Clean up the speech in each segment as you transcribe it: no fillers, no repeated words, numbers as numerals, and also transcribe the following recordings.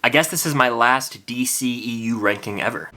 I guess this is my last DCEU ranking ever.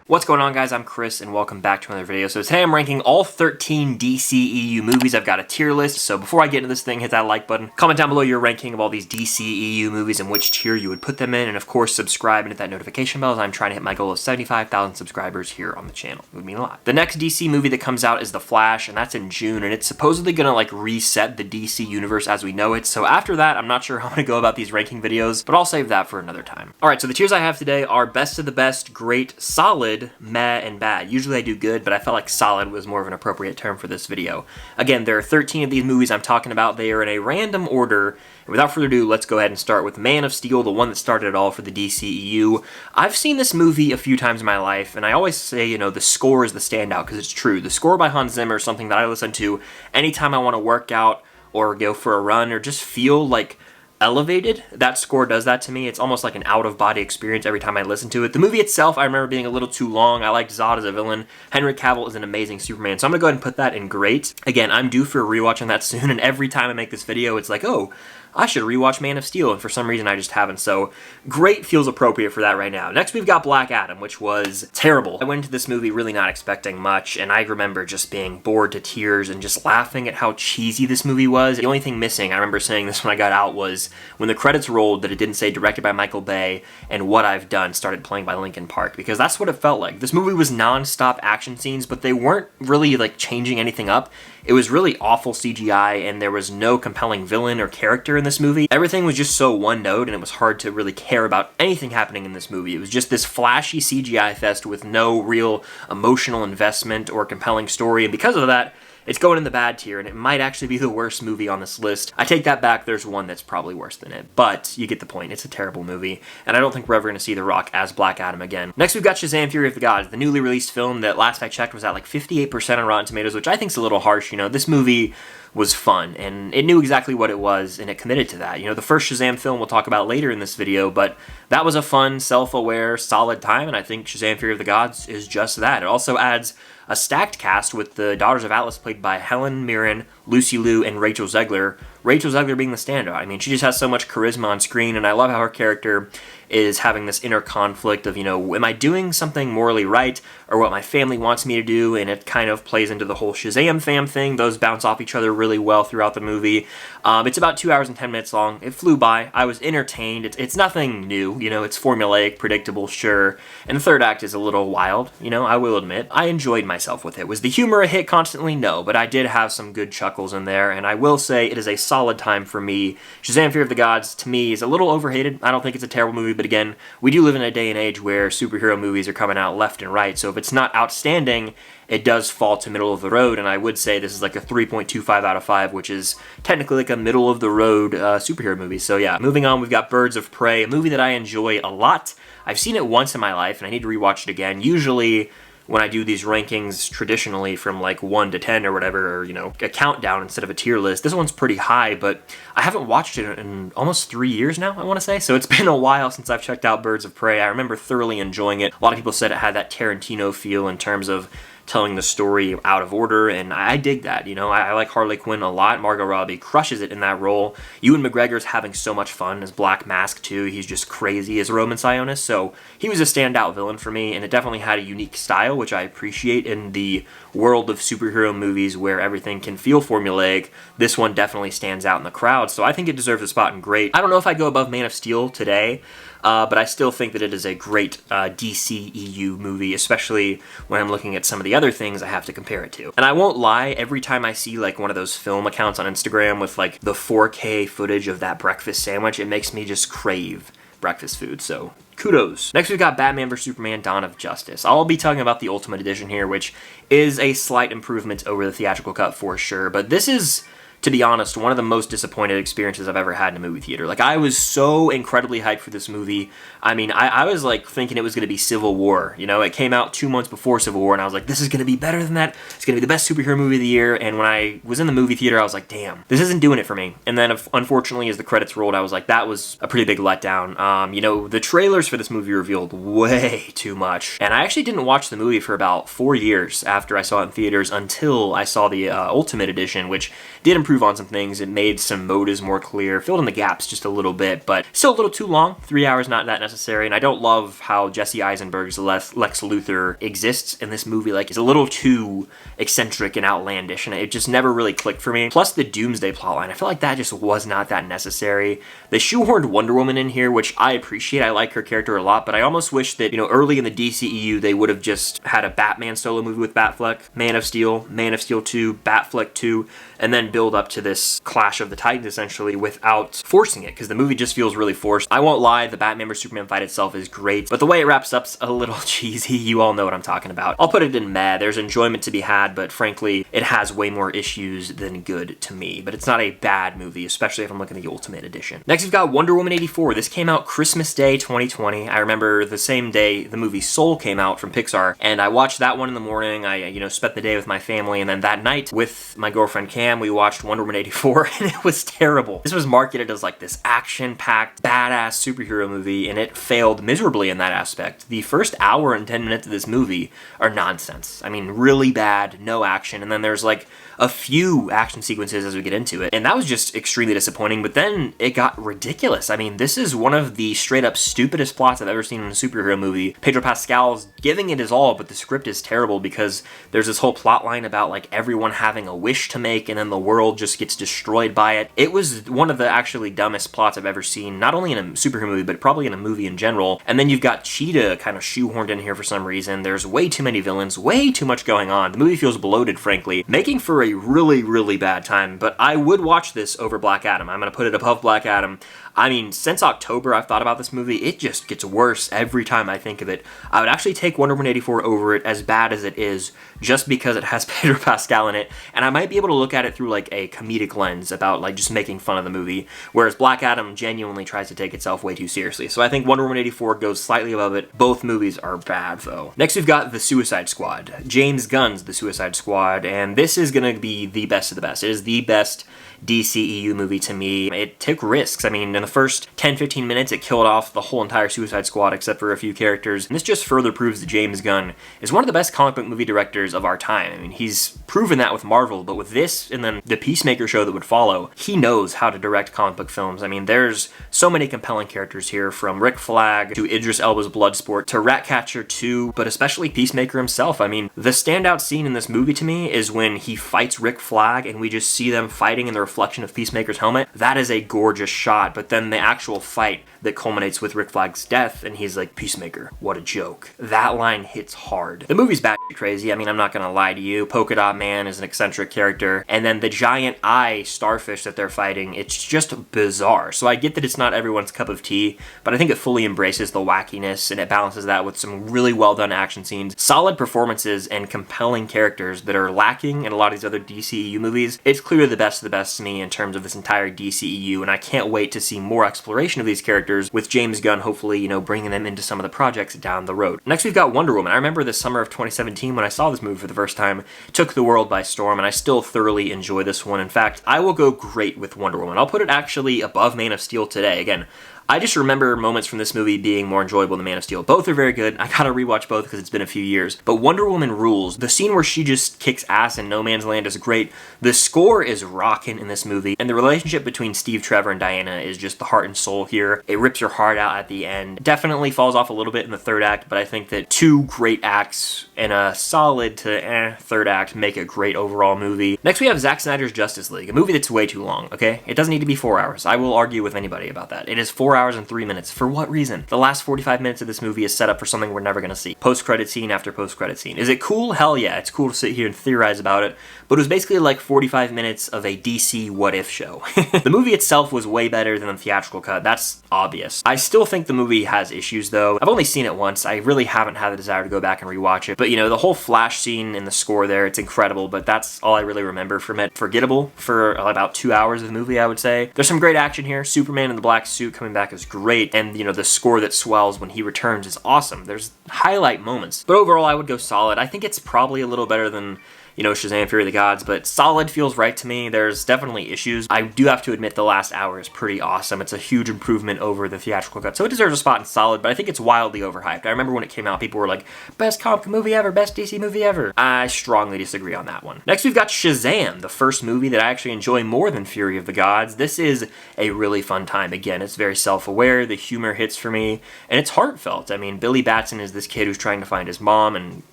What's going on, guys? I'm Chris and welcome back to another video. So today I'm ranking all 13 DCEU movies. I've got a tier list. So before I get into this thing, hit that like button. Comment down below your ranking of all these DCEU movies and which tier you would put them in. And of course, subscribe and hit that notification bell as I'm trying to hit my goal of 75,000 subscribers here on the channel. It would mean a lot. The next DC movie that comes out is The Flash, and that's in June. And it's supposedly gonna like reset the DC universe as we know it. So after that, I'm not sure how I'm gonna go about these ranking videos, but I'll save that for another time. All right, so the tiers I have today are best of the best, great, solid, meh, and bad. Usually I do good, but I felt like solid was more of an appropriate term for this video. Again, there are 13 of these movies I'm talking about. They are in a random order. And without further ado, let's go ahead and start with Man of Steel, the one that started it all for the DCEU. I've seen this movie a few times in my life, and I always say, you know, the score is the standout, because it's true. The score by Hans Zimmer is something that I listen to anytime I want to work out or go for a run or just feel like elevated. That score does that to me. It's almost like an out-of-body experience every time I listen to it. The movie itself, I remember being a little too long. I liked Zod as a villain. Henry Cavill is an amazing Superman, so I'm gonna go ahead and put that in great. Again, I'm due for a rewatch on that soon, and every time I make this video, it's like, oh, I should rewatch Man of Steel, and for some reason I just haven't, so great feels appropriate for that right now. Next we've got Black Adam, which was terrible. I went into this movie really not expecting much, and I remember just being bored to tears and just laughing at how cheesy this movie was. The only thing missing, I remember saying this when I got out, was when the credits rolled that it didn't say directed by Michael Bay and What I've Done started playing by Linkin Park, because that's what it felt like. This movie was non-stop action scenes, but they weren't really like changing anything up. It was really awful CGI, and there was no compelling villain or character in this movie. Everything was just so one note, and it was hard to really care about anything happening in this movie. It was just this flashy CGI fest with no real emotional investment or compelling story, and because of that, it's going in the bad tier, and it might actually be the worst movie on this list. I take that back, there's one that's probably worse than it, but you get the point. It's a terrible movie, and I don't think we're ever going to see The Rock as Black Adam again. Next, we've got Shazam! Fury of the Gods, the newly released film that last I checked was at like 58% on Rotten Tomatoes, which I think is a little harsh. You know, this movie was fun, and it knew exactly what it was, and it committed to that. You know, the first Shazam film we'll talk about later in this video, but that was a fun, self-aware, solid time, and I think Shazam! Fury of the Gods is just that. It also adds a stacked cast with the Daughters of Atlas played by Helen, Mirren, Lucy Liu, and Rachel Zegler. Rachel Zegler being the standout. I mean, she just has so much charisma on screen, and I love how her character is having this inner conflict of, you know, am I doing something morally right, or what my family wants me to do, and it kind of plays into the whole Shazam fam thing. Those bounce off each other really well throughout the movie. It's about 2 hours and 10 minutes long. It flew by. I was entertained. It's nothing new, you know, it's formulaic, predictable, sure, and the third act is a little wild, you know, I will admit. I enjoyed myself with it. Was the humor a hit constantly? No, but I did have some good chuckles in there, and I will say it is a solid time for me. Shazam! Fury of the Gods, to me, is a little overhated. I don't think it's a terrible movie, but again, we do live in a day and age where superhero movies are coming out left and right, so if it's not outstanding, it does fall to middle of the road, and I would say this is like a 3.25 out of 5, which is technically like a middle of the road superhero movie. So yeah, moving on, we've got Birds of Prey, a movie that I enjoy a lot. I've seen it once in my life, and I need to rewatch it again. Usually, when I do these rankings traditionally from like 1 to 10 or whatever, or, you know, a countdown instead of a tier list, this one's pretty high, but I haven't watched it in almost 3 years now, I want to say. So it's been a while since I've checked out Birds of Prey. I remember thoroughly enjoying it. A lot of people said it had that Tarantino feel in terms of telling the story out of order, and I dig that. You know, I like Harley Quinn a lot. Margot Robbie crushes it in that role. Ewan McGregor's having so much fun as Black Mask too. He's just crazy as Roman Sionis, so he was a standout villain for me, and it definitely had a unique style, which I appreciate in the world of superhero movies where everything can feel formulaic. This one definitely stands out in the crowd, so I think it deserves a spot in great. I don't know if I'd go above Man of Steel today, but I still think that it is a great DCEU movie, especially when I'm looking at some of the other things I have to compare it to. And I won't lie, every time I see like one of those film accounts on Instagram with like the 4K footage of that breakfast sandwich, it makes me just crave breakfast food, so kudos. Next we've got Batman vs Superman Dawn of Justice. I'll be talking about the Ultimate Edition here, which is a slight improvement over the theatrical cut for sure, but this is, to be honest, one of the most disappointed experiences I've ever had in a movie theater. Like, I was so incredibly hyped for this movie. I mean, I was like thinking it was going to be Civil War. You know, it came out 2 months before Civil War, and I was like, this is going to be better than that. It's going to be the best superhero movie of the year. And when I was in the movie theater, I was like, damn, this isn't doing it for me. And then, unfortunately, as the credits rolled, I was like, that was a pretty big letdown. You know, the trailers for this movie revealed way too much. And I actually didn't watch the movie for about 4 years after I saw it in theaters until I saw the Ultimate Edition, which did improve improve on some things. It made some motives more clear, filled in the gaps just a little bit, but still a little too long. 3 hours not that necessary, and I don't love how Jesse Eisenberg's Lex Luthor exists in this movie. Like, it's a little too eccentric and outlandish, and it just never really clicked for me. Plus the Doomsday plotline, I feel like that just was not that necessary. They shoehorned Wonder Woman in here, which I appreciate. I like her character a lot, but I almost wish that, you know, early in the DCEU, they would have just had a Batman solo movie with Batfleck, Man of Steel 2, Batfleck 2, and then build up to this Clash of the Titans, essentially, without forcing it, because the movie just feels really forced. I won't lie, the Batman vs Superman fight itself is great, but the way it wraps up's a little cheesy. You all know what I'm talking about. I'll put it in meh. There's enjoyment to be had, but frankly, it has way more issues than good to me. But it's not a bad movie, especially if I'm looking at the Ultimate Edition. Next, we've got Wonder Woman 84. This came out Christmas Day 2020. I remember the same day the movie Soul came out from Pixar, and I watched that one in the morning. I, you know, spent the day with my family, and then that night with my girlfriend Cam, we watched Wonder Woman 84, and it was terrible. This was marketed as like this action-packed, badass superhero movie, and it failed miserably in that aspect. The first hour and 10 minutes of this movie are nonsense. I mean, really bad, no action, and then there's like a few action sequences as we get into it, and that was just extremely disappointing. But then it got ridiculous. I mean, this is one of the straight up stupidest plots I've ever seen in a superhero movie. Pedro Pascal's giving it his all, but the script is terrible because there's this whole plot line about like everyone having a wish to make, and then the world just gets destroyed by it. It was one of the actually dumbest plots I've ever seen, not only in a superhero movie, but probably in a movie in general. And then you've got Cheetah kind of shoehorned in here for some reason. There's way too many villains, way too much going on. The movie feels bloated, frankly, making for a really, really bad time, but I would watch this over Black Adam. I'm gonna put it above Black Adam. I mean, since October, I've thought about this movie. It just gets worse every time I think of it. I would actually take Wonder Woman 84 over it, as bad as it is, just because it has Pedro Pascal in it, and I might be able to look at it through like a comedic lens about like just making fun of the movie, whereas Black Adam genuinely tries to take itself way too seriously. So I think Wonder Woman 84 goes slightly above it. Both movies are bad, though. Next, we've got The Suicide Squad. James Gunn's The Suicide Squad, and this is gonna be the best of the best. It is the best DCEU movie to me. It took risks. I mean, in the first 10-15 minutes, it killed off the whole entire Suicide Squad except for a few characters. And this just further proves that James Gunn is one of the best comic book movie directors of our time. I mean, he's proven that with Marvel, but with this and then the Peacemaker show that would follow, he knows how to direct comic book films. I mean, there's so many compelling characters here, from Rick Flag to Idris Elba's Bloodsport to Ratcatcher 2, but especially Peacemaker himself. I mean, the standout scene in this movie to me is when he fights Rick Flag and we just see them fighting in the reflection of Peacemaker's helmet. That is a gorgeous shot, but then the actual fight that culminates with Rick Flag's death, and he's like, "Peacemaker, what a joke." That line hits hard. The movie's batshit crazy. I mean, I'm not gonna lie to you. Polka Dot Man is an eccentric character, and then the giant eye starfish that they're fighting, it's just bizarre. So I get that it's not everyone's cup of tea, but I think it fully embraces the wackiness, and it balances that with some really well done action scenes, solid performances, and compelling characters that are lacking in a lot of these other DCEU movies. It's clearly the best of the best to me in terms of this entire DCEU, and I can't wait to see more exploration of these characters with James Gunn, hopefully, you know, bringing them into some of the projects down the road. Next, we've got Wonder Woman. I remember the summer of 2017 when I saw this movie for the first time, took the world by storm, and I still thoroughly enjoy this one. In fact, I will go great with Wonder Woman. I'll put it actually above Man of Steel today. Again, I just remember moments from this movie being more enjoyable than Man of Steel. Both are very good. I gotta rewatch both because it's been a few years. But Wonder Woman rules. The scene where she just kicks ass in No Man's Land is great. The score is rocking in this movie. And the relationship between Steve Trevor and Diana is just the heart and soul here. It rips your heart out at the end. Definitely falls off a little bit in the third act, but I think that two great acts and a solid to third act make a great overall movie. Next, we have Zack Snyder's Justice League, a movie that's way too long, okay? It doesn't need to be 4 hours. I will argue with anybody about that. It is 4 hours and 3 minutes. For what reason? The last 45 minutes of this movie is set up for something we're never going to see. Post-credit scene after post-credit scene. Is it cool? Hell yeah. It's cool to sit here and theorize about it, but it was basically like 45 minutes of a DC what-if show. The movie itself was way better than the theatrical cut. That's obvious. I still think the movie has issues, though. I've only seen it once. I really haven't had the desire to go back and rewatch it, but you know, the whole Flash scene in the score there, it's incredible, but that's all I really remember from it. Forgettable for about 2 hours of the movie, I would say. There's some great action here. Superman in the black suit coming back is great, and you know, the score that swells when he returns is awesome. There's highlight moments, but overall I would go solid. I think it's probably a little better than you know, Shazam Fury of the Gods, but solid feels right to me. There's definitely issues. I do have to admit the last hour is pretty awesome. It's a huge improvement over the theatrical cut, so it deserves a spot in solid, but I think it's wildly overhyped. I remember when it came out, people were like, best comic movie ever, best DC movie ever. I strongly disagree on that one. Next, we've got Shazam, the first movie that I actually enjoy more than Fury of the Gods. This is a really fun time. Again, it's very self-aware, the humor hits for me, and it's heartfelt. I mean, Billy Batson is this kid who's trying to find his mom, and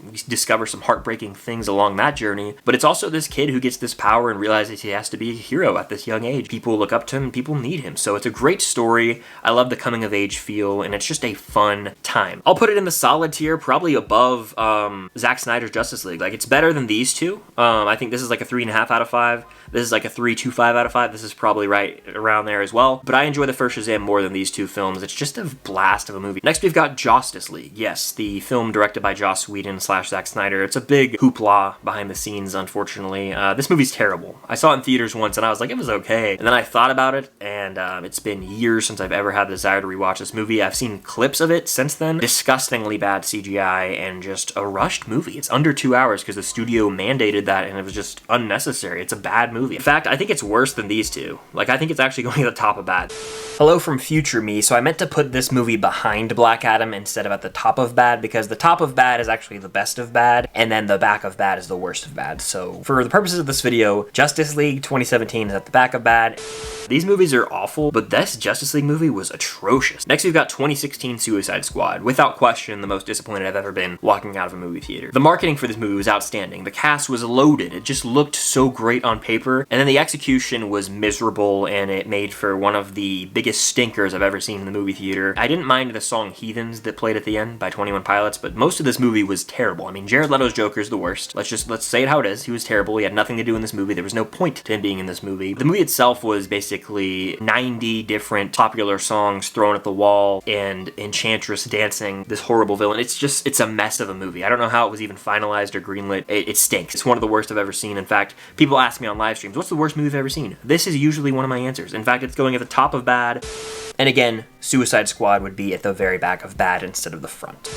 we discover some heartbreaking things along that journey, but it's also this kid who gets this power and realizes he has to be a hero at this young age. People look up to him, people need him, so it's a great story. I love the coming of age feel, and it's just a fun time. I'll put it in the solid tier, probably above Zack Snyder's Justice League. Like, it's better than these two. I think this is like a 3.5 out of 5. This is like a 3.25 out of 5. This is probably right around there as well. But I enjoy the first Shazam more than these two films. It's just a blast of a movie. Next, we've got Justice League. Yes, the film directed by Joss Whedon / Zack Snyder. It's a big hoopla behind the scenes, unfortunately. This movie's terrible. I saw it in theaters once and I was like, it was okay. And then I thought about it, and it's been years since I've ever had the desire to rewatch this movie. I've seen clips of it since then. Disgustingly bad CGI and just a rushed movie. It's under 2 hours because the studio mandated that, and it was just unnecessary. It's a bad movie. In fact, I think it's worse than these two. Like, I think it's actually going at the top of bad. Hello from future me. So I meant to put this movie behind Black Adam instead of at the top of bad, because the top of bad is actually the best of bad, and then the back of bad is the worst of bad. So for the purposes of this video, Justice League 2017 is at the back of bad. These movies are awful, but this Justice League movie was atrocious. Next, we've got 2016 Suicide Squad. Without question, the most disappointed I've ever been walking out of a movie theater. The marketing for this movie was outstanding. The cast was loaded. It just looked so great on paper, and then the execution was miserable, and it made for one of the biggest stinkers I've ever seen in the movie theater. I didn't mind the song Heathens that played at the end by 21 Pilots, but most of this movie was terrible. I mean, Jared Leto's Joker's the worst. Let's say it how it is. He was terrible. He had nothing to do in this movie. There was no point to him being in this movie. The movie itself was basically 90 different popular songs thrown at the wall and Enchantress dancing this horrible villain. It's a mess of a movie. I don't know how it was even finalized or greenlit. It stinks. It's one of the worst I've ever seen. In fact, people ask me on live streams, what's the worst movie I've ever seen? This is usually one of my answers. In fact, it's going at the top of bad. And again, Suicide Squad would be at the very back of bad instead of the front.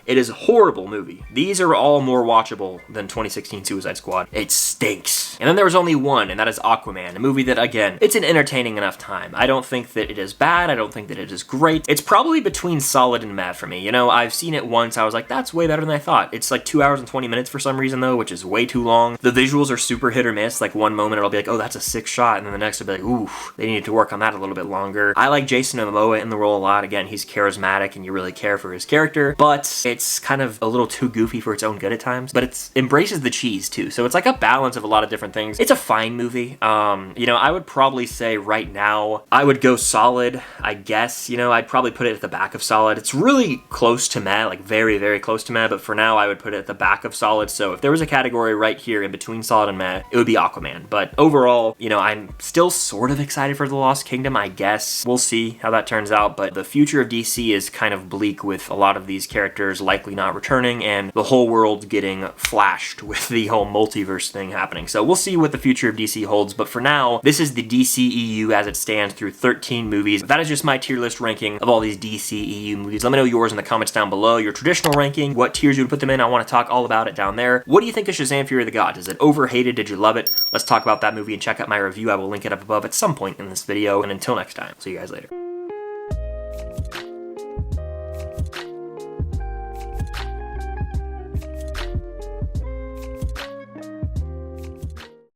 It is a horrible movie. These are all more watchable than 2016 Suicide Squad. It stinks. And then there was only one, and that is Aquaman, a movie that, again, it's an entertaining enough time. I don't think that it is bad. I don't think that it is great. It's probably between solid and mad for me. You know, I've seen it once. I was like, that's way better than I thought. It's like 2 hours and 20 minutes for some reason, though, which is way too long. The visuals are super hit or miss. Like, one moment it'll be like, oh, that's a sick shot, and then the next it'll be like, ooh, they needed to work on that a little bit longer. I like Jason Momoa in the role a lot. Again, he's charismatic, and you really care for his character, but it's kind of a little too goofy for its own good at times, but it embraces the cheese too, so it's like a balance of a lot of different things. It's a fine movie. You know, I would probably say right now I would go solid, I guess. You know, I'd probably put it at the back of solid. It's really close to meh, like very, very close to meh, but for now I would put it at the back of solid. So if there was a category right here in between solid and meh, it would be Aquaman. But overall, you know, I'm still sort of excited for The Lost Kingdom, I guess. We'll see how that turns out, but the future of DC is kind of bleak with a lot of these characters likely not returning and the whole world getting flashed with the whole multiverse thing happening. So we'll see what the future of DC holds, but for now, this is the DCEU as it stands through 13 movies. That is just my tier list ranking of all these DCEU movies. Let me know yours in the comments down below, your traditional ranking, what tiers you would put them in. I want to talk all about it down there. What do you think of Shazam Fury of the Gods? Is it overhated? Did you love it? Let's talk about that movie and check out my review. I will link it up above at some point in this video, and until next time, see you guys later.